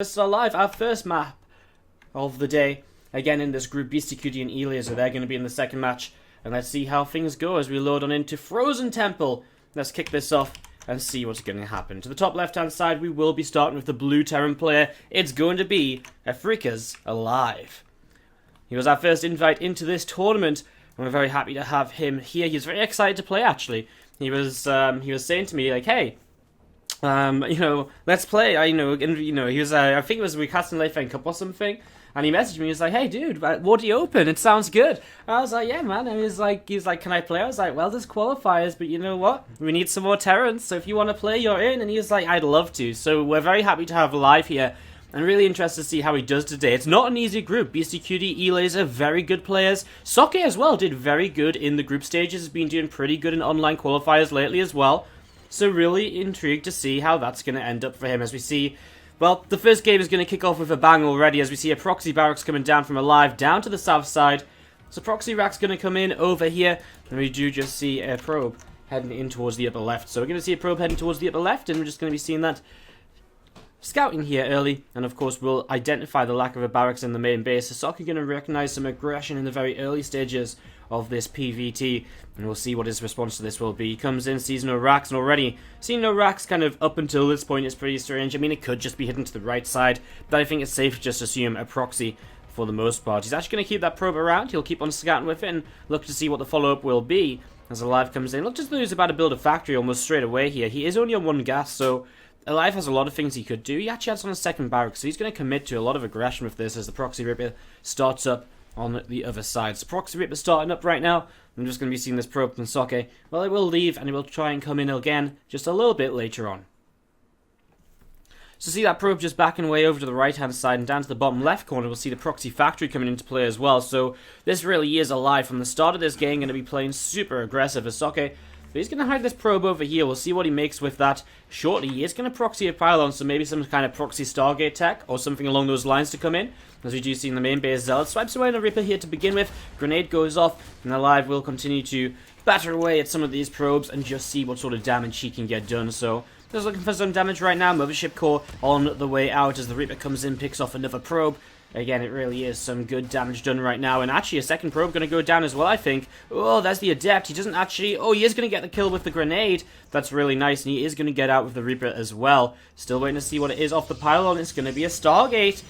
This is aLive, our first map of the day. Again in this group, BCQD and aLive, so they're going to be in the second match. And let's see how things go as we load on into Frozen Temple. Let's kick this off and see what's going to happen. To the top left-hand side, we will be starting with the blue Terran player. It's going to be Africa's aLive. He was our first invite into this tournament, and we're very happy to have him here. He's very excited to play, actually. He was saying to me, like, hey, let's play. He was, I think it was we cast in Late Cup or something, and he messaged me. He was like, "Hey, dude, Wardi open? It sounds good." And I was like, "Yeah, man." And he was like, "Can I play?" I was like, "Well, there's qualifiers, but you know what? We need some more Terrans. So if you want to play, you're in." And he was like, "I'd love to." So we're very happy to have aLive here, and really interested to see how he does today. It's not an easy group. BCQD, aLive, very good players. Socke as well did very good in the group stages. Has been doing pretty good in online qualifiers lately as well. So really intrigued to see how that's going to end up for him as we see, well, the first game is going to kick off with a bang already as we see a proxy barracks coming down from aLive down to the south side. So proxy rack's going to come in over here, and we do just see a probe heading in towards the upper left. So we're going to see a probe heading towards the upper left, and we're just going to be seeing that scouting here early, and of course we'll identify the lack of a barracks in the main base. So Socke going to recognize some aggression in the very early stages of this PVT, and we'll see what his response to this will be. He comes in, sees no racks, and already seeing no racks kind of up until this point is pretty strange. I mean, it could just be hidden to the right side, but I think it's safe to just assume a proxy for the most part. He's actually going to keep that probe around. He'll keep on scouting with it and look to see what the follow-up will be as aLive comes in. Look as though he's about to build a factory almost straight away here. He is only on one gas, so aLive has a lot of things he could do. He actually has on a second barrack, so he's going to commit to a lot of aggression with this as the proxy ripper starts up on the other side. So proxy ripper starting up right now. I'm just going to be seeing this probe from Socke. Well, it will leave, and it will try and come in again just a little bit later on. So see that probe just backing away over to the right-hand side, and down to the bottom left corner, we'll see the proxy factory coming into play as well. So this really is aLive from the start of this game, going to be playing super aggressive as Socke. But he's going to hide this probe over here. We'll see what he makes with that shortly. He is going to proxy a pylon, so maybe some kind of proxy Stargate tech or something along those lines to come in. As we do see in the main base, Zealot swipes away on a Ripper here to begin with. Grenade goes off, and aLive will continue to batter away at some of these probes and just see what sort of damage he can get done. So just looking for some damage right now. Mothership core on the way out as the Reaper comes in, picks off another probe. Again, it really is some good damage done right now. And actually, a second probe going to go down as well, I think. Oh, there's the Adept. He doesn't actually... Oh, he is going to get the kill with the grenade. That's really nice. And he is going to get out with the Reaper as well. Still waiting to see what it is off the pylon. It's going to be a Stargate.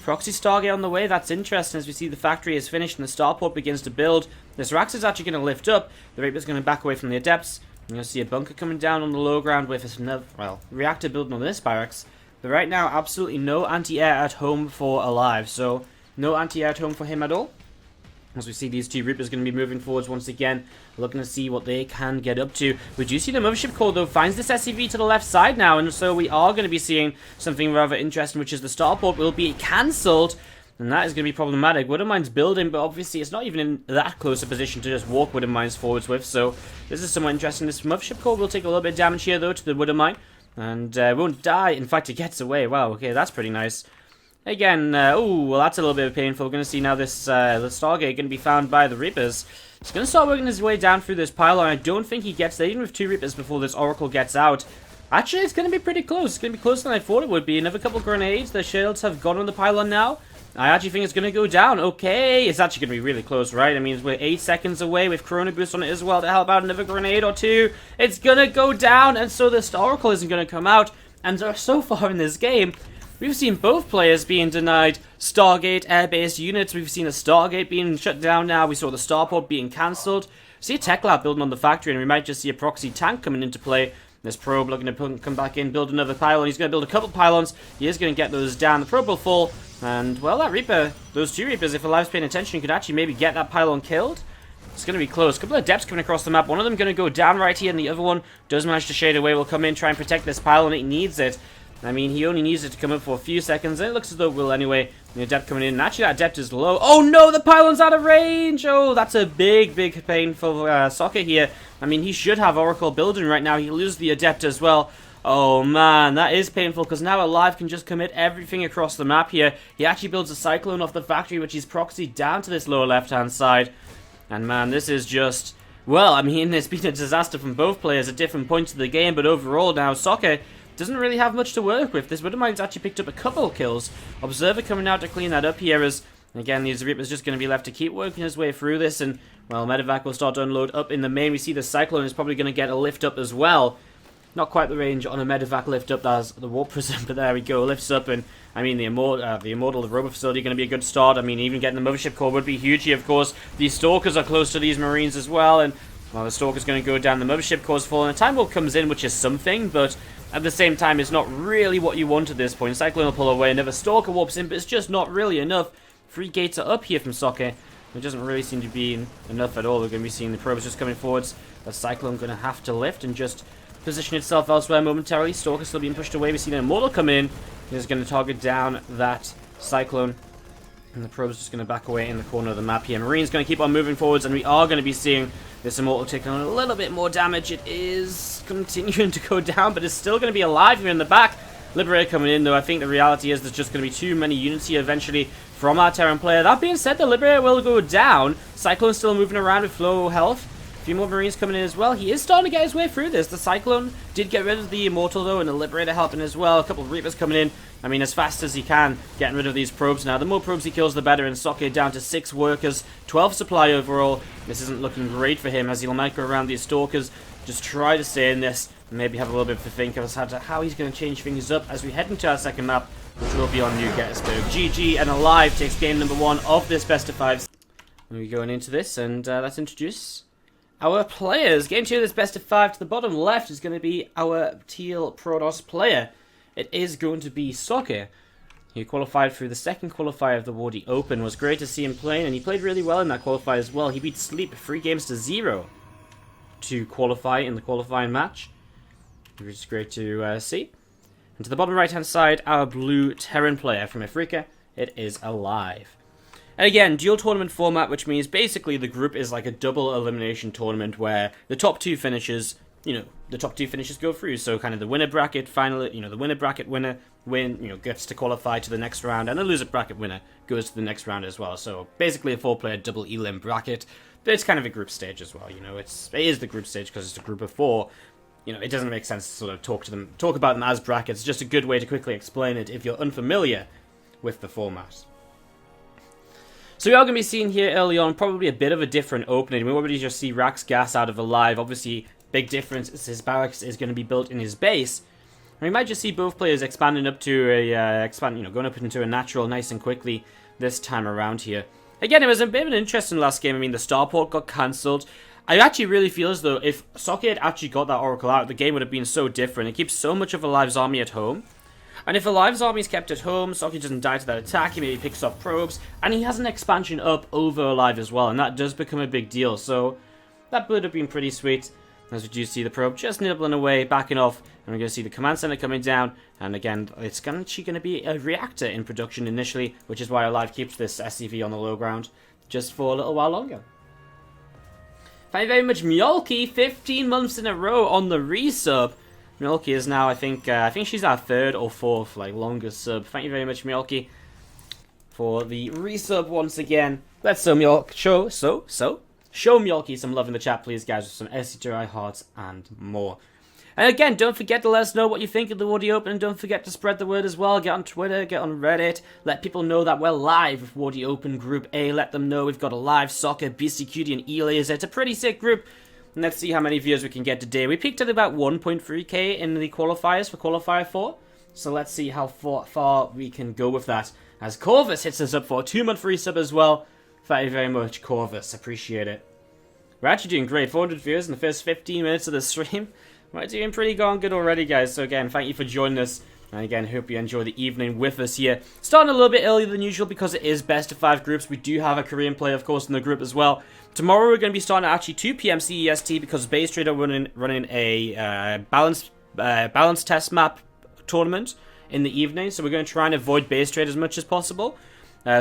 Proxy Stargate on the way. That's interesting as we see the factory is finished and the starport begins to build. This Rax is actually going to lift up. The Reaper's going to back away from the Adepts. You're going to see a bunker coming down on the low ground with another, well, reactor building on this barracks. But right now, absolutely no anti-air at home for aLive. So, no anti-air at home for him at all. As we see these two Reapers going to be moving forwards once again, looking to see what they can get up to. We do see the Mothership core, though, finds this SCV to the left side now, and so we are going to be seeing something rather interesting, which is the starport will be cancelled, and that is going to be problematic. Widowmine's building, but obviously it's not even in that close a position to just walk Widowmines forwards with, so this is somewhat interesting. This Mothership core will take a little bit of damage here, though, to the Widowmine, and won't die. In fact, it gets away. Wow, okay, that's pretty nice. Again, oh, well, that's a little bit painful. We're going to see now this the Stargate going to be found by the Reapers. He's going to start working his way down through this pylon. I don't think he gets there, even with two Reapers before this Oracle gets out. Actually, it's going to be pretty close. It's going to be closer than I thought it would be. Another couple grenades. The shields have gone on the pylon now. I actually think it's going to go down. Okay, it's actually going to be really close, right? I mean, we're 8 seconds away with Corona Boost on it as well. To help out another grenade or two. It's going to go down, and so this Oracle isn't going to come out. And so far in this game, we've seen both players being denied Stargate air-based units. We've seen a Stargate being shut down now. We saw the starport being cancelled. See a tech lab building on the factory, and we might just see a proxy tank coming into play. This probe looking to come back in, build another pylon. He's going to build a couple pylons. He is going to get those down. The probe will fall. And, well, that Reaper, those two Reapers, if aLive's paying attention, could actually maybe get that pylon killed. It's going to be close. A couple of Adepts coming across the map. One of them going to go down right here, and the other one does manage to shade away. Will come in, try and protect this pylon. It needs it. I mean, he only needs it to come up for a few seconds, and it looks as though it will anyway. The Adept coming in, and actually that Adept is low. Oh no, the pylon's out of range! Oh, that's a big pain for Socke here. I mean, he should have Oracle building right now. He loses the Adept as well. Oh man, that is painful, because now aLive can just commit everything across the map here. He actually builds a Cyclone off the factory, which he's proxied down to this lower left-hand side. And man, this is just... Well, I mean, it's been a disaster from both players at different points of the game, but overall now, Socke doesn't really have much to work with. This Widowmine's actually picked up a couple kills. Observer coming out to clean that up here as, again, the Reaper's just going to be left to keep working his way through this, and, well, Medevac will start to unload up in the main. We see the Cyclone is probably going to get a lift up as well. Not quite the range on a Medevac lift up as the Warp Prism, but there we go, lifts up, and, I mean, the Immortal, the Robo Facility, going to be a good start. I mean, even getting the Mothership Core would be huge here, of course. These Stalkers are close to these Marines as well, and, well, the Stalker's going to go down, the Mothership Core's falling, and Time Warp comes in, which is something, but at the same time, it's not really what you want at this point. Cyclone will pull away, another Stalker warps in, but it's just not really enough. 3 gates are up here from Socke. It doesn't really seem to be enough at all. We're going to be seeing the probes just coming forwards. The Cyclone going to have to lift and just position itself elsewhere momentarily. Stalker still being pushed away. We see the Immortal come in. He's going to target down that Cyclone. And the probe's just going to back away in the corner of the map here. Marine's going to keep on moving forwards, and we are going to be seeing this Immortal taking on a little bit more damage. It is continuing to go down, but it's still going to be alive here in the back. Liberator coming in, though. I think the reality is there's just going to be too many units here eventually from our Terran player. That being said, the Liberator will go down. Cyclone's still moving around with low health. A few more Marines coming in as well. He is starting to get his way through this. The Cyclone did get rid of the Immortal, though, and the Liberator helping as well. A couple of Reapers coming in. I mean, as fast as he can, getting rid of these probes now. The more probes he kills, the better. And Socke down to 6 workers, 12 supply overall. This isn't looking great for him as he'll might go around these Stalkers. Just try to stay in this. Maybe have a little bit of a think as to how he's going to change things up as we head into our second map, which will be on New Gettysburg. GG and aLive takes game number 1 of this best of 5. We'll be going into this, and let's introduce our players. Game 2 of this best of 5 to the bottom left is going to be our Teal Protoss player. It is going to be Socke. He qualified through the second qualifier of the Wardi Open. It was great to see him playing, and he played really well in that qualifier as well. He beat Sleep 3 games to 0 to qualify in the qualifying match, which is great to see. And to the bottom right hand side, our blue Terran player from Africa, it is aLive. And again, dual tournament format, which means basically the group is like a double elimination tournament where the top 2 finishes, the top 2 finishes go through. So kind of the winner bracket finally, the winner bracket winner gets to qualify to the next round, and the loser bracket winner goes to the next round as well. So basically a 4-player double elim bracket, but it's kind of a group stage as well. It is the group stage because it's a group of 4. It doesn't make sense to sort of talk about them as brackets. It's just a good way to quickly explain it if you're unfamiliar with the format. So we are going to be seeing here early on probably a bit of a different opening. We already just see Rax Gas out of aLive. Obviously, big difference is his barracks is going to be built in his base. And we might just see both players expanding up to a going up into a natural nice and quickly this time around here. Again, it was a bit of an interesting last game. I mean, the starport got cancelled. I actually really feel as though if Socke had actually got that Oracle out, the game would have been so different. It keeps so much of aLive's army at home. And if aLive's army is kept at home, Socke doesn't die to that attack, he maybe picks off probes, and he has an expansion up over aLive as well, and that does become a big deal. So that would have been pretty sweet. As we do see the probe just nibbling away, backing off, and we're going to see the command center coming down. And again, it's actually going to be a reactor in production initially, which is why aLive keeps this SCV on the low ground just for a little while longer. Thank you very much, Mjolki. 15 months in a row on the resub. Mjolki is now, I think she's our 3rd or 4th, longest sub. Thank you very much, Mjolki, for the resub once again. Let's show Mjolki some love in the chat, please, guys, with some SCTI hearts and more. And again, don't forget to let us know what you think of the Wardi Open, and don't forget to spread the word as well. Get on Twitter, get on Reddit, let people know that we're live with Wardi Open Group A. Let them know we've got aLive, Socke, BCQD, and eLaser. It's a pretty sick group. And let's see how many viewers we can get today. We peaked at about 1.3k in the qualifiers for Qualifier 4. So let's see how far we can go with that. As Corvus hits us up for a 2-month resub as well. Thank you very much, Corvus. Appreciate it. We're actually doing great. 400 viewers in the first 15 minutes of the stream. We're doing pretty darn good already, guys. So again, thank you for joining us. And again, hope you enjoy the evening with us here. Starting a little bit earlier than usual because it is best of 5 groups. We do have a Korean player, of course, in the group as well. Tomorrow we're going to be starting at actually 2 p.m. CEST because Base Trader running a balance test map tournament in the evening. So we're going to try and avoid Base Trade as much as possible.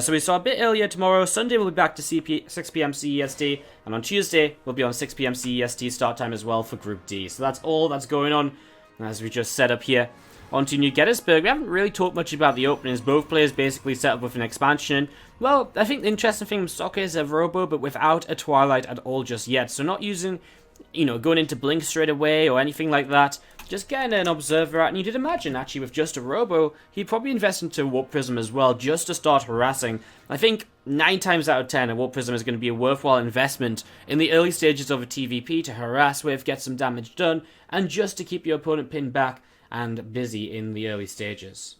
So we start a bit earlier tomorrow. Sunday we'll be back to 6 p.m. CEST. And on Tuesday we'll be on 6 p.m. CEST start time as well for Group D. So that's all that's going on as we just set up here. On to New Gettysburg. We haven't really talked much about the openings. Both players basically set up with an expansion. Well, I think the interesting thing with Socke is a Robo, but without a Twilight at all just yet. So not using, going into Blink straight away or anything like that. just getting an observer out, and you did imagine, actually, with just a robo, he'd probably invest into a warp prism as well, just to start harassing. I think 9 times out of 10, a warp prism is going to be a worthwhile investment in the early stages of a TvP to harass with, get some damage done, and just to keep your opponent pinned back and busy in the early stages.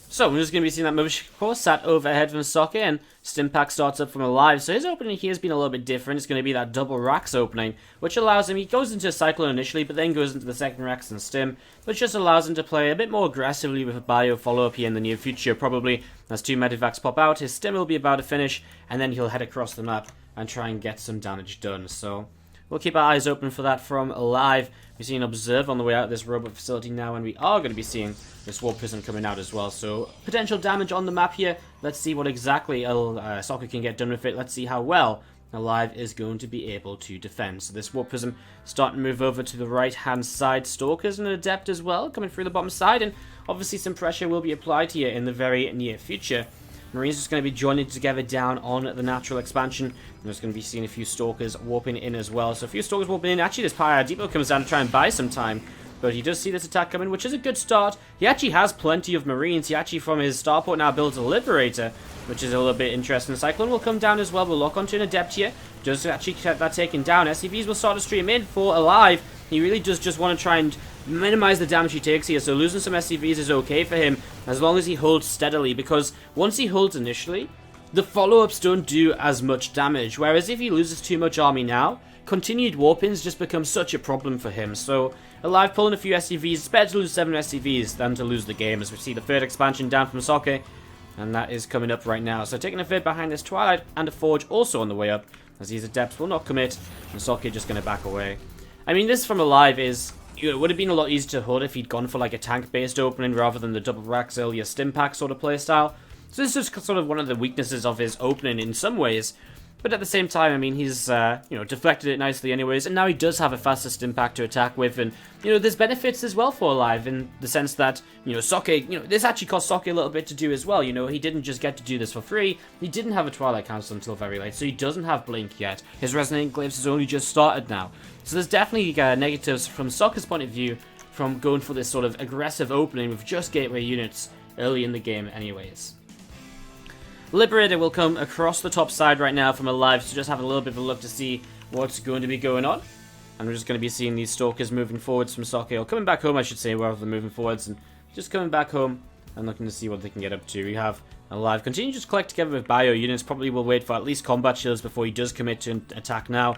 So we're just going to be seeing that mothership core sat overhead from Socke, and Stimpack starts up from aLive. So his opening here has been a little bit different. It's going to be that double racks opening, which allows him, he goes into a Cyclone initially, but then goes into the second racks and Stim, which just allows him to play a bit more aggressively with a bio follow-up here in the near future. Probably as 2 Medivacs pop out, his Stim will be about to finish, and then he'll head across the map and try and get some damage done. So we'll keep our eyes open for that from aLive. We see an observe on the way out of this robot facility now, and we are going to be seeing this warp prism coming out as well. So potential damage on the map here. Let's see what exactly Socke can get done with it. Let's see how well aLive is going to be able to defend. So this warp prism starting to move over to the right hand side. Stalkers and an Adept as well coming through the bottom side, and obviously some pressure will be applied here in the very near future. Marine's just going to be joining together down on the natural expansion. I'm just going to be seeing a few Stalkers warping in as well. So a few Stalkers warping in. Actually, this Pyre Depot comes down to try and buy some time, but he does see this attack coming, which is a good start. He actually has plenty of Marines. He actually, from his starport now, builds a Liberator, which is a little bit interesting. Cyclone will come down as well. We'll lock onto an Adept here. Does actually get that taken down. SCVs will start to stream in for aLive. He really does just want to try and minimize the damage he takes here, so losing some SCVs is okay for him as long as he holds steadily, because once he holds initially, the follow-ups don't do as much damage, whereas if he loses too much army now, continued warpings just become such a problem for him. So aLive pulling a few SCVs, it's better to lose 7 SCVs than to lose the game, as we see the third expansion down from Socke, and that is coming up right now. So taking a third behind this Twilight, and a Forge also on the way up, as these Adepts will not commit, and Socke just going to back away. I mean, this from aLive is, it would have been a lot easier to hold if he'd gone for like a tank-based opening rather than the double racks earlier Stimpack sort of playstyle. So this is sort of one of the weaknesses of his opening in some ways. But at the same time, I mean, he's, deflected it nicely anyways, and now he does have a faster Stimpack to attack with, and, there's benefits as well for aLive in the sense that, Socke, this actually cost Socke a little bit to do as well, he didn't just get to do this for free, he didn't have a Twilight Council until very late, so he doesn't have Blink yet. His Resonating Glaives has only just started now. So there's definitely negatives from Socke's point of view from going for this sort of aggressive opening with just gateway units early in the game anyways. Liberator will come across the top side right now from aLive, so just have a little bit of a look to see what's going to be going on. And we're just going to be seeing these Stalkers moving forwards from Socke, or coming back home I should say, rather than moving forwards, and just coming back home and looking to see what they can get up to. We have aLive continue to just collect together with bio units, probably will wait for at least combat shields before he does commit to an attack now.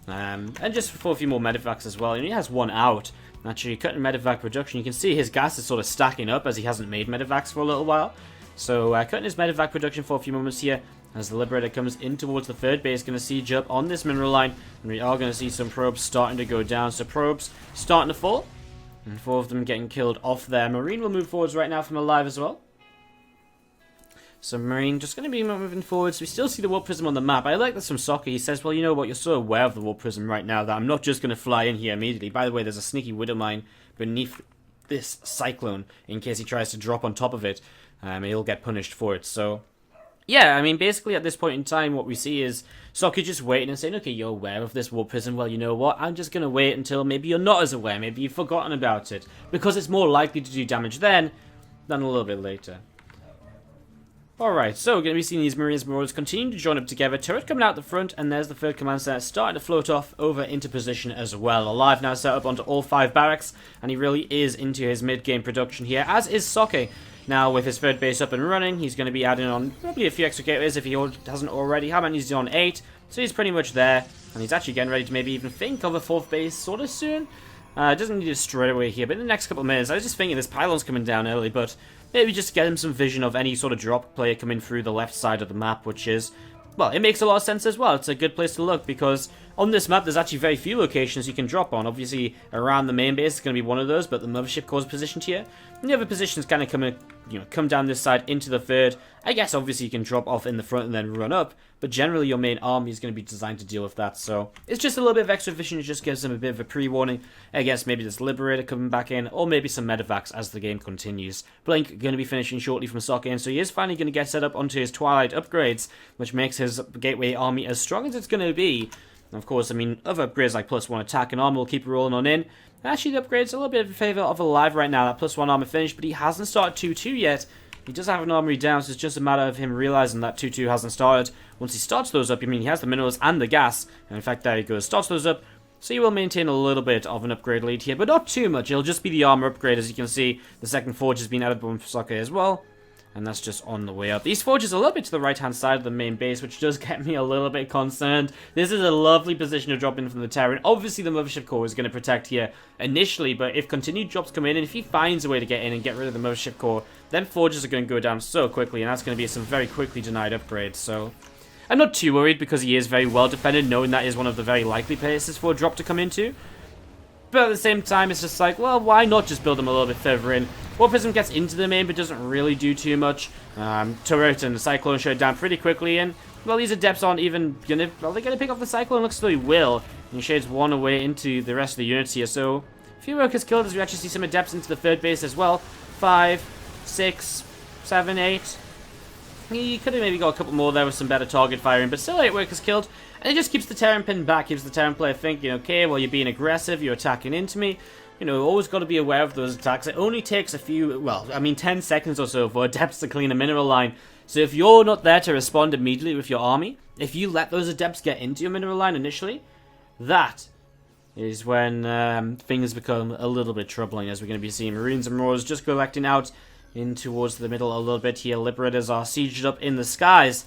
And just for a few more Medivacs as well, and he has 1 out. Actually, cutting Medivac production, you can see his gas is sort of stacking up as he hasn't made Medivacs for a little while. So cutting his Medivac production for a few moments here as the Liberator comes in towards the third base, going to siege up on this mineral line, and we are going to see some probes starting to go down. So probes starting to fall, and 4 of them getting killed off there. Marine will move forwards right now from aLive as well. So Marine just going to be moving forwards. We still see the Warp Prism on the map. I like this from Socke. He says, well, you know what, you're so aware of the Warp Prism right now that I'm not just going to fly in here immediately. By the way, there's a sneaky Widow Mine beneath this Cyclone in case he tries to drop on top of it. He'll get punished for it. So, yeah, I mean, basically at this point in time, what we see is Socke just waiting and saying, okay, you're aware of this Warp Prism. Well, you know what? I'm just going to wait until maybe you're not as aware. Maybe you've forgotten about it. Because it's more likely to do damage then than a little bit later. Alright, so we're going to be seeing these Marines Marauders continue to join up together. Turret coming out the front, and there's the third command center starting to float off over into position as well. aLive now set up onto all 5 barracks, and he really is into his mid-game production here, as is Socke. Now, with his third base up and running, he's going to be adding on probably a few extra gateways if he hasn't already. How many is he on? 8. So he's pretty much there, and he's actually getting ready to maybe even think of a 4th base sort of soon. Doesn't need it straight away here, but in the next couple of minutes, I was just thinking this pylon's coming down early, but maybe just get him some vision of any sort of drop player coming through the left side of the map, which is, well, it makes a lot of sense as well. It's a good place to look, because on this map, there's actually very few locations you can drop on. Obviously, around the main base is going to be one of those, but the mothership core is positioned here. And the other positions kind of come down this side into the third. I guess, obviously, you can drop off in the front and then run up, but generally, your main army is going to be designed to deal with that. So, it's just a little bit of extra vision. It just gives them a bit of a pre-warning. I guess maybe this Liberator coming back in, or maybe some Medivacs as the game continues. Blink going to be finishing shortly from Socke, and so he is finally going to get set up onto his Twilight upgrades, which makes his Gateway army as strong as it's going to be. And of course, I mean, other upgrades like +1 attack and armor will keep rolling on in. Actually, the upgrade's a little bit in favour of aLive right now, that +1 armor finish, but he hasn't started 2-2 yet. He does have an armory down, so it's just a matter of him realising that 2-2 hasn't started. Once he starts those up, I mean, he has the minerals and the gas, and in fact, there he goes, starts those up. So he will maintain a little bit of an upgrade lead here, but not too much. It'll just be the armor upgrade, as you can see. The second forge has been added by Socke as well. And that's just on the way up. These forges a little bit to the right-hand side of the main base, which does get me a little bit concerned. This is a lovely position to drop in from the Terran. Obviously, the Mothership Core is going to protect here initially, but if continued drops come in, and if he finds a way to get in and get rid of the Mothership Core, then forges are going to go down so quickly, and that's going to be some very quickly denied upgrades. So I'm not too worried, because he is very well defended, knowing that is one of the very likely places for a drop to come into. But at the same time, it's just like, well, why not just build them a little bit further in? Warp Prism gets into the main, but doesn't really do too much. Turret and the Cyclone shut down pretty quickly, and, well, these Adepts aren't even gonna... Well, they're gonna pick off the Cyclone, looks like they will. And he shades one away into the rest of the units here, so... A few workers killed as we actually see some Adepts into the third base as well. 5, 6, 7, 8... He could have maybe got a couple more there with some better target firing, but still 8 workers killed. And it just keeps the Terran pinned back, gives the Terran player thinking, okay, well, you're being aggressive, you're attacking into me. You know, always got to be aware of those attacks. It only takes a few, well, I mean 10 seconds or so for Adepts to clean a mineral line. So if you're not there to respond immediately with your army, if you let those Adepts get into your mineral line initially, that is when things become a little bit troubling, as we're going to be seeing Marines and Marauders just collecting out in towards the middle a little bit here. Liberators are sieged up in the skies.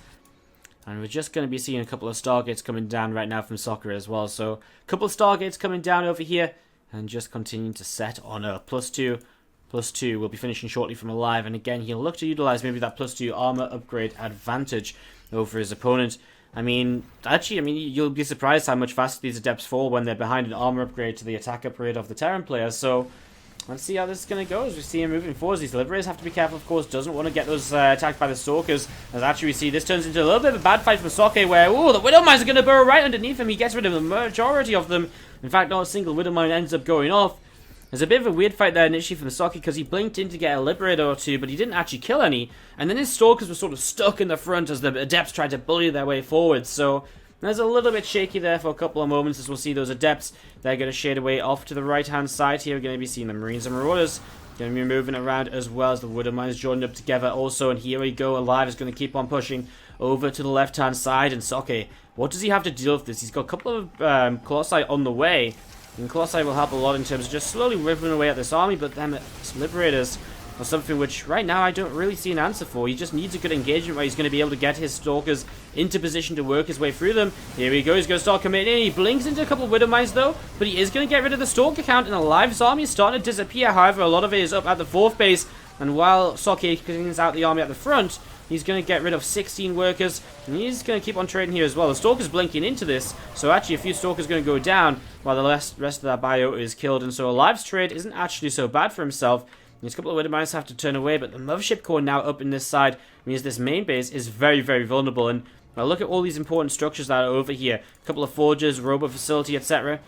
And we're just going to be seeing a couple of Stargates coming down right now from Socke as well. So, a couple of Stargates coming down over here. And just continuing to set on a +2. +2 will be finishing shortly from aLive. And again, he'll look to utilise maybe that +2 armor upgrade advantage over his opponent. I mean, actually, you'll be surprised how much faster these Adepts fall when they're behind an armor upgrade to the attack upgrade of the Terran player. So, let's see how this is going to go as we see him moving forward. These Liberators have to be careful, of course. Doesn't want to get those attacked by the Stalkers. As actually we see, this turns into a little bit of a bad fight from Socke, where, ooh, the Widow Mines are going to burrow right underneath him. He gets rid of the majority of them. In fact, not a single Widow Mine ends up going off. There's a bit of a weird fight there initially from the Socke, because he blinked in to get a Liberator or two, but he didn't actually kill any. And then his Stalkers were sort of stuck in the front as the Adepts tried to bully their way forward. So there's a little bit shaky there for a couple of moments as we'll see those Adepts. They're going to shade away off to the right-hand side here. We're going to be seeing the Marines and Marauders going to be moving around, as well as the Widow Mines joined up together also. And here we go. aLive is going to keep on pushing over to the left-hand side. And Socke, what does he have to deal with this? He's got a couple of Colossi on the way. And Colossi will help a lot in terms of just slowly ripping away at this army. But them Liberators are something which right now I don't really see an answer for. He just needs a good engagement where he's going to be able to get his Stalkers into position to work his way through them. Here we go, he's going to start committing in. He blinks into a couple of Widow Mines though, but he is going to get rid of the Stalker count, and aLive's army is starting to disappear. However, a lot of it is up at the 4th base, and while Socke cleans out the army at the front, he's going to get rid of 16 workers, and he's going to keep on trading here as well. The Stalker's blinking into this, so actually a few Stalkers are going to go down, while the rest of that bio is killed, and so aLive's trade isn't actually so bad for himself. These couple of Widow Mines have to turn away, but the Mothership Core now up in this side means this main base is very, very vulnerable. And well, look at all these important structures that are over here. A couple of forges, robot facility, etc.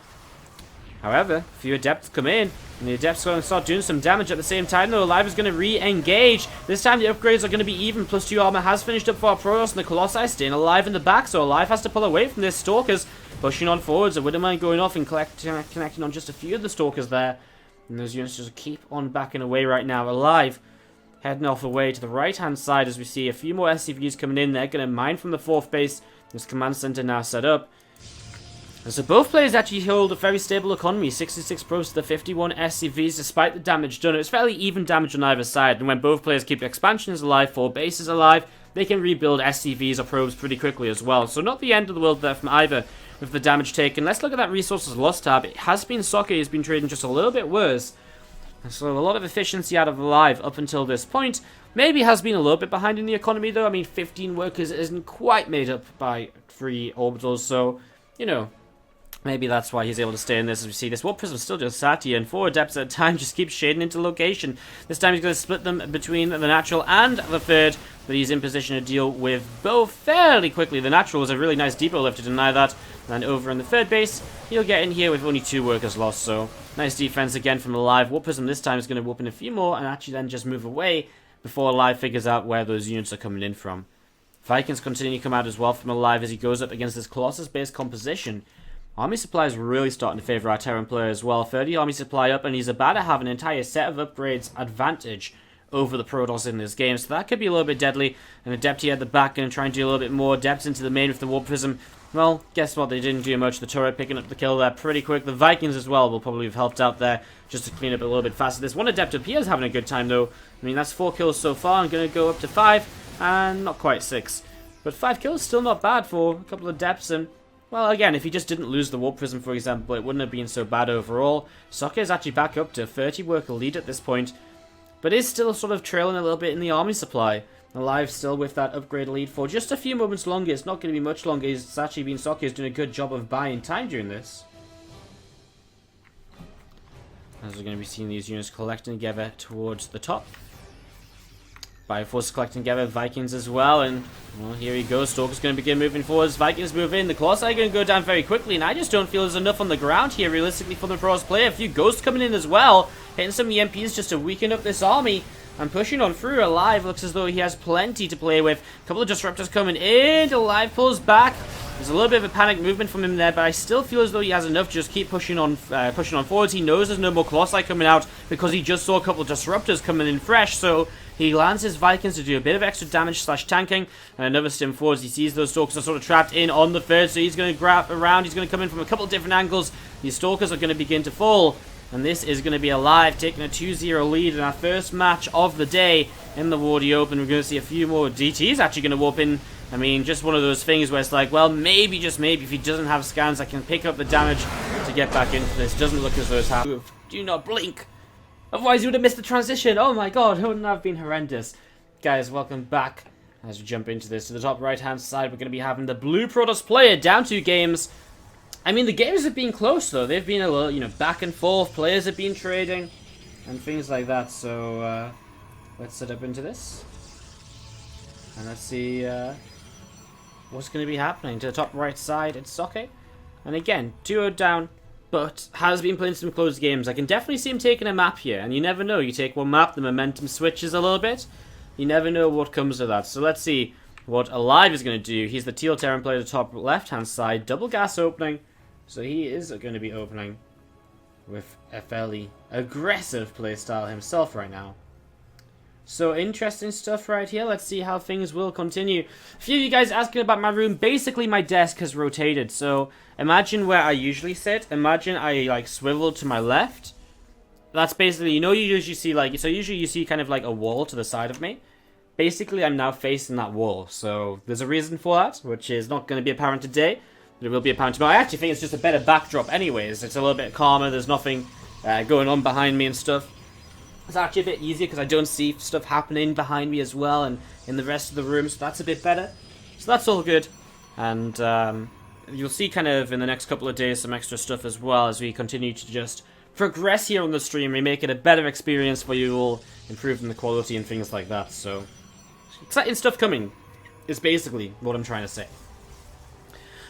However, a few Adepts come in, and the Adepts are going to start doing some damage at the same time, though. aLive is going to re-engage. This time the upgrades are going to be even. +2 armor has finished up for our Protoss, and the Colossi staying alive in the back, so aLive has to pull away from this Stalkers. Pushing on forwards, a Widow Mine going off and connecting on just a few of the Stalkers there. And those units just keep on backing away right now. aLive heading off away to the right-hand side as we see a few more SCVs coming in. They're going to mine from the 4th base. This command center now set up. And so both players actually hold a very stable economy. 66 probes to the 51 SCVs despite the damage done. It was fairly even damage on either side. And when both players keep expansions alive, 4 bases alive, they can rebuild SCVs or probes pretty quickly as well. So not the end of the world there from either with the damage taken. Let's look at that resources lost tab. It has been Socke has been trading just a little bit worse. And so a lot of efficiency out of aLive up until this point. Maybe has been a little bit behind in the economy though. I mean, 15 workers isn't quite made up by 3 orbitals. So, you know, maybe that's why he's able to stay in this as we see this. Warp Prism still just sat here, and 4 Adepts at a time just keep shading into location. This time he's going to split them between the natural and the third, but he's in position to deal with both fairly quickly. The natural was a really nice depot lift to deny that. And over in the third base, he'll get in here with only 2 workers lost, so nice defense again from aLive. Warp Prism this time is going to whoop in a few more and actually then just move away before aLive figures out where those units are coming in from. Vikings continue to come out as well from aLive as he goes up against this Colossus-based composition. Army Supply is really starting to favour our Terran player as well. 30 Army Supply up, and he's about to have an entire set of upgrades advantage over the Protoss in this game. So that could be a little bit deadly. And Adept here at the back going to try and do a little bit more. Adept into the main with the Warp Prism. Well, guess what? They didn't do much. The turret picking up the kill there pretty quick. The Vikings as well will probably have helped out there just to clean up a little bit faster. This one Adept up here is having a good time though. I mean, that's 4 kills so far. I'm going to go up to 5 and not quite 6. But 5 kills still not bad for a couple of Adepts. And, well, again, if he just didn't lose the Warp Prism, for example, it wouldn't have been so bad overall. Socke is actually back up to 30 worker lead at this point, but is still sort of trailing a little bit in the Army Supply. aLive still with that upgrade lead for just a few moments longer. It's not going to be much longer. It's actually been Socke who's doing a good job of buying time during this. As we're going to be seeing these units collecting together towards the top. Bioforce collecting together, Vikings as well, and well, here he goes. Stalker's going to begin moving forwards. Vikings move in. The Colossi are going to go down very quickly, and I just don't feel there's enough on the ground here, realistically, for the Protoss player. A few Ghosts coming in as well, hitting some EMPs just to weaken up this army, and pushing on through. aLive looks as though he has plenty to play with. A couple of Disruptors coming in. aLive pulls back. There's a little bit of a panic movement from him there, but I still feel as though he has enough to just keep pushing on forwards. He knows there's no more Colossi coming out because he just saw a couple of Disruptors coming in fresh, so he lands his Vikings to do a bit of extra damage / tanking, and another stim forwards. He sees those Stalkers are sort of trapped in on the third, so he's going to grab around. He's going to come in from a couple of different angles. These Stalkers are going to begin to fall, and this is going to be aLive taking a 2-0 lead in our first match of the day in the Wardi Open. We're going to see a few more DTs actually going to warp in. I mean, just one of those things where it's like, well, maybe, just maybe, if he doesn't have scans, I can pick up the damage to get back into this. Doesn't look as though it's happening. Do not blink. Otherwise, you would have missed the transition. Oh my god, it wouldn't have been horrendous. Guys, welcome back. As we jump into this, to the top right-hand side, we're going to be having the blue Protoss player down 2 games. I mean, the games have been close, though. They've been a little, you know, back and forth. Players have been trading and things like that. So, let's set up into this. And let's see what's going to be happening. To the top right side, it's Socke. And again, 2-0 down, but has been playing some close games. I can definitely see him taking a map here. And you never know. You take one map, the momentum switches a little bit. You never know what comes of that. So let's see what aLive is going to do. He's the Teal Terran player at the top left-hand side. Double gas opening. So he is going to be opening with a fairly aggressive playstyle himself right now. So interesting stuff right here. Let's see how things will continue. A few of you guys asking about my room. Basically, my desk has rotated. So imagine where I usually sit. Imagine I like swivel to my left. That's basically, you know, you usually see like, so usually you see kind of like a wall to the side of me. Basically, I'm now facing that wall. So there's a reason for that, which is not going to be apparent today. But it will be apparent tomorrow. I actually think it's just a better backdrop anyways. It's a little bit calmer. There's nothing going on behind me and stuff. It's actually a bit easier because I don't see stuff happening behind me as well and in the rest of the room, so that's a bit better. So that's all good. And you'll see kind of in the next couple of days some extra stuff as well as we continue to just progress here on the stream. We make it a better experience for you all, improving the quality and things like that. So exciting stuff coming is basically what I'm trying to say.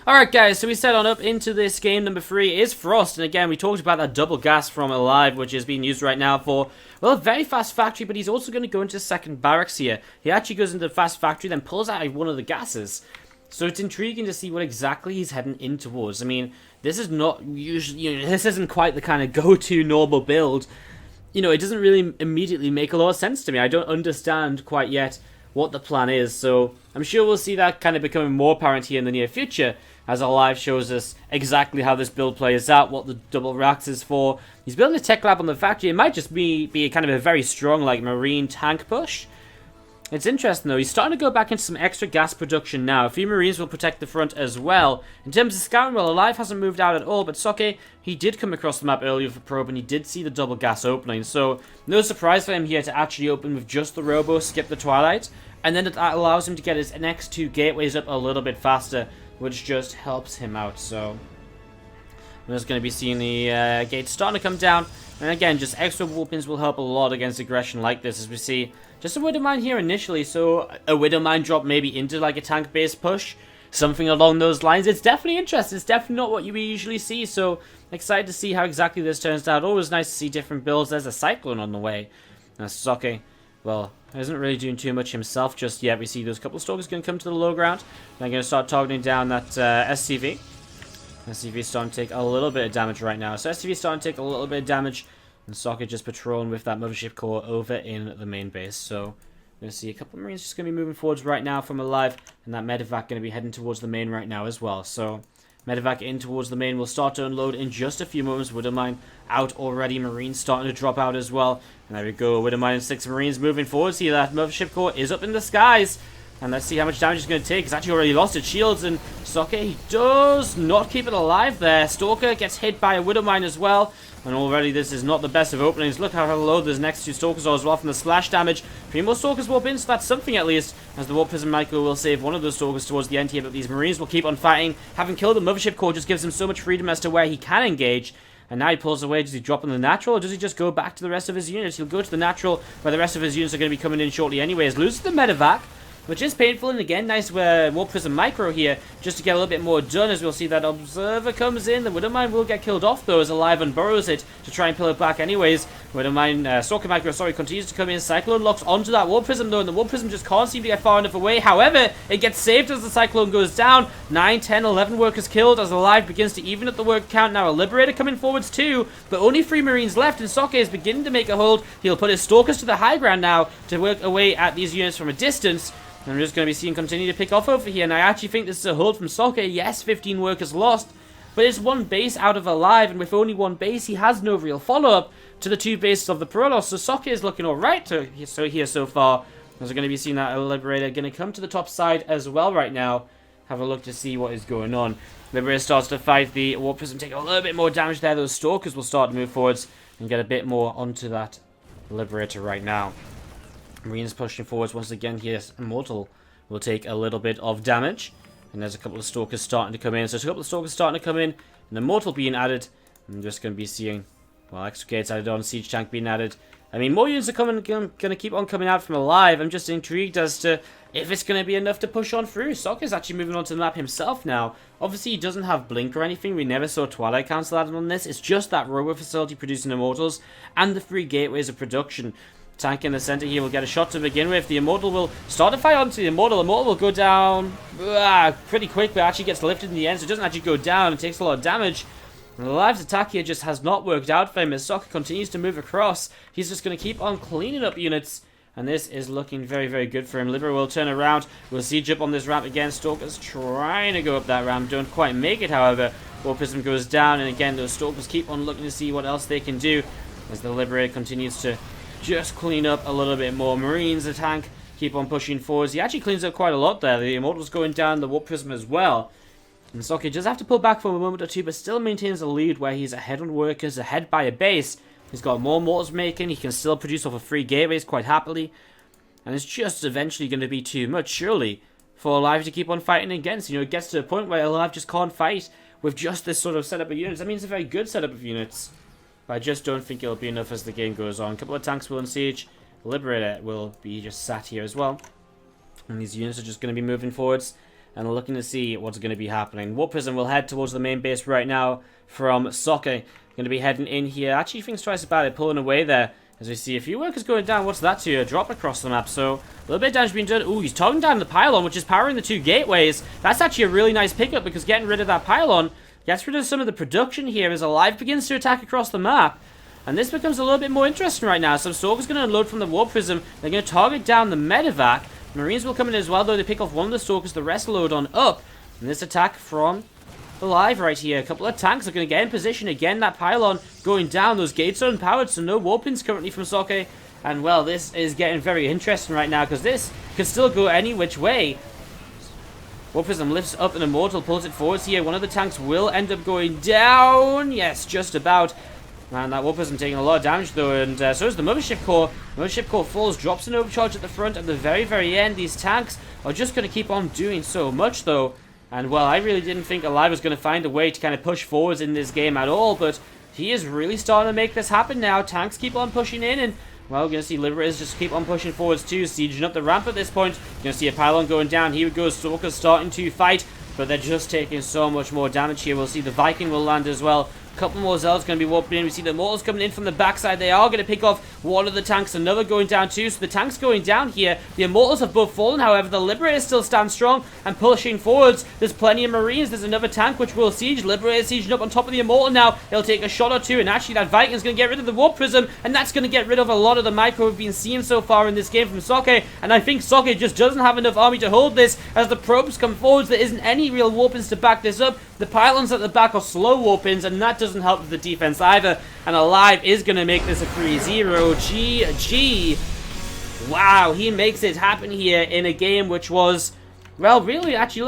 Alright guys, so we set on up into this game. Number 3 is Frost, and again we talked about that double gas from aLive, which is being used right now for, well, a very fast factory, but he's also going to go into second barracks here. He actually goes into the fast factory, then pulls out one of the gases. So it's intriguing to see what exactly he's heading in towards. I mean, this is not usually, you know, this isn't quite the kind of go-to normal build. You know, it doesn't really immediately make a lot of sense to me. I don't understand quite yet what the plan is, so I'm sure we'll see that kind of becoming more apparent here in the near future as aLive shows us exactly how this build plays out, what the double racks is for. He's building a tech lab on the factory. It might just be kind of a very strong like marine tank push. It's interesting though, he's starting to go back into some extra gas production now. A few marines will protect the front as well. In terms of scouting, well, aLive hasn't moved out at all, but Socke, he did come across the map earlier for probe and he did see the double gas opening. So no surprise for him here to actually open with just the robo, skip the twilight, and then that allows him to get his next 2 gateways up a little bit faster, which just helps him out. So we're just going to be seeing the gates starting to come down. And again, just extra warpings will help a lot against aggression like this, as we see just a Widow Mine here initially. So a Widow Mine drop maybe into like a tank-based push, something along those lines. It's definitely interesting. It's definitely not what you usually see. So excited to see how exactly this turns out. Always nice to see different builds. There's a Cyclone on the way. Now Socke well, isn't really doing too much himself just yet. We see those couple of Stalkers going to come to the low ground. They're going to start targeting down that SCV. SCV is starting to take a little bit of damage right now. So SCV is starting to take a little bit of damage. And Socke just patrolling with that Mothership Core over in the main base. So we're going to see a couple of Marines just going to be moving forwards right now from aLive. And that medevac going to be heading towards the main right now as well. So medevac in towards the main will start to unload in just a few moments. Widowmine out already. Marines starting to drop out as well. And there we go. Widowmine and 6 Marines moving forward. See that Mothership Core is up in the skies. And let's see how much damage it's going to take. It's actually already lost its shields. And Socke, he does not keep it alive there. Stalker gets hit by a Widowmine as well. And already this is not the best of openings. Look how low those next 2 Stalkers are as well from the splash damage. 3 more Stalkers warp in, so that's something at least. As the Warp Prism Micro will save one of those Stalkers towards the end here. But these Marines will keep on fighting. Having killed the Mothership Core just gives him so much freedom as to where he can engage. And now he pulls away. Does he drop in the natural, or does he just go back to the rest of his units? He'll go to the natural, where the rest of his units are going to be coming in shortly anyways. Loses the medevac, which is painful, and again, nice Warp Prism Micro here, just to get a little bit more done, as we'll see that Observer comes in. The Widowmine will get killed off, though, as aLive and burrows it to try and pull it back anyways. Widowmine, Socke Micro, sorry, continues to come in. Cyclone locks onto that Warp Prism, though, and the Warp Prism just can't seem to get far enough away. However, it gets saved as the Cyclone goes down. 9, 10, 11 workers killed, as aLive begins to even up the work count. Now a Liberator coming forwards too, but only 3 Marines left, and Socke is beginning to make a hold. He'll put his Stalkers to the high ground now to work away at these units from a distance. And we're just going to be seeing continue to pick off over here. And I actually think this is a hold from Socke. Yes, 15 workers lost. But it's 1 base out of aLive. And with only 1 base, he has no real follow-up to the 2 bases of the Protoss. So Socke is looking alright here so far. As we're going to be seeing that Liberator going to come to the top side as well right now. Have a look to see what is going on. Liberator starts to fight the Warp Prism. Take a little bit more damage there. Those Stalkers will start to move forwards and get a bit more onto that Liberator right now. Marines pushing forwards once again here. Immortal will take a little bit of damage. And there's a couple of Stalkers starting to come in. So there's a couple of Stalkers starting to come in. And Immortal being added. I'm just going to be seeing, well, extra gates added on. Siege Tank being added. I mean, more units are going to keep on coming out from aLive. I'm just intrigued as to if it's going to be enough to push on through. Socke is actually moving on to the map himself now. Obviously, he doesn't have Blink or anything. We never saw Twilight Council added on this. It's just that Robo facility producing Immortals and the 3 gateways of production. Tank in the center here will get a shot to begin with. The Immortal will start to fire onto the Immortal. Immortal will go down pretty quick, but actually gets lifted in the end, so it doesn't actually go down. It takes a lot of damage. And aLive's attack here just has not worked out for him as Socke continues to move across. He's just going to keep on cleaning up units, and this is looking very, very good for him. Liberator will turn around. We'll siege up on this ramp again. Stalkers trying to go up that ramp. Don't quite make it, however. Warp Prism goes down, and again, those Stalkers keep on looking to see what else they can do as the Liberator continues to just clean up a little bit more. Marines, the tank, keep on pushing forwards. He actually cleans up quite a lot there. The Immortal's going down, the Warp Prism as well. And Socke just have to pull back for a moment or two, but still maintains a lead where he's ahead on workers, ahead by a base. He's got more mortars making. He can still produce off of 3 gateways quite happily. And it's just eventually going to be too much, surely, for aLive to keep on fighting against. You know, it gets to a point where aLive just can't fight with just this sort of setup of units. I mean, it's a very good setup of units, but I just don't think it'll be enough as the game goes on. A couple of tanks will siege. Liberator will be just sat here as well. And these units are just going to be moving forwards and looking to see what's going to be happening. Warp Prism will head towards the main base right now from Socke. Going to be heading in here. Actually thinks twice about it, pulling away there. As we see a few workers going down. What's that to? A drop across the map. So a little bit of damage being done. Ooh, he's targeting down the pylon, which is powering the 2 gateways. That's actually a really nice pickup, because getting rid of that pylon gets rid of some of the production here as aLive begins to attack across the map. And this becomes a little bit more interesting right now. Some Stalkers going to unload from the Warp Prism. They're going to target down the medevac. Marines will come in as well, though. They pick off one of the Stalkers. The rest load on up. And this attack from aLive right here. A couple of tanks are going to get in position. Again, that pylon going down. Those gates are unpowered, so no warpings currently from Socke. And, well, this is getting very interesting right now, because this can still go any which way. Warp Prism lifts up an Immortal, pulls it forwards here. One of the tanks will end up going down. Yes, just about. Man, that Warp Prism taking a lot of damage, though, and so is the Mothership Core. Mothership Core falls, drops an overcharge at the front. At the very, very end, these tanks are just going to keep on doing so much, though. And, well, I really didn't think aLive was going to find a way to kind of push forwards in this game at all, but he is really starting to make this happen now. Tanks keep on pushing in, and, well, we're going to see Liberators just keep on pushing forwards, too, sieging up the ramp at this point. You're going to see a pylon going down. Here we go, Stalkers starting to fight, but they're just taking so much more damage here. We'll see the Viking will land as well. couple more Zelds going to be warping in. We see the Immortals coming in from the backside. They are going to pick off one of the tanks. Another going down too. So the tanks going down here. The Immortals have both fallen. However, the Liberators still stand strong and pushing forwards. There's plenty of Marines. There's another tank which will siege. Liberator sieging up on top of the Immortal now. He'll take a shot or two. And actually, that Viking's going to get rid of the Warp Prism. And that's going to get rid of a lot of the micro we've been seeing so far in this game from Socke. And I think Socke just doesn't have enough army to hold this. As the probes come forwards, there isn't any real warpins to back this up. The pylons at the back are slow warpins, and that doesn't help with the defense either. And aLive is going to make this a 3-0. GG. Wow, he makes it happen here in a game which was, well, really actually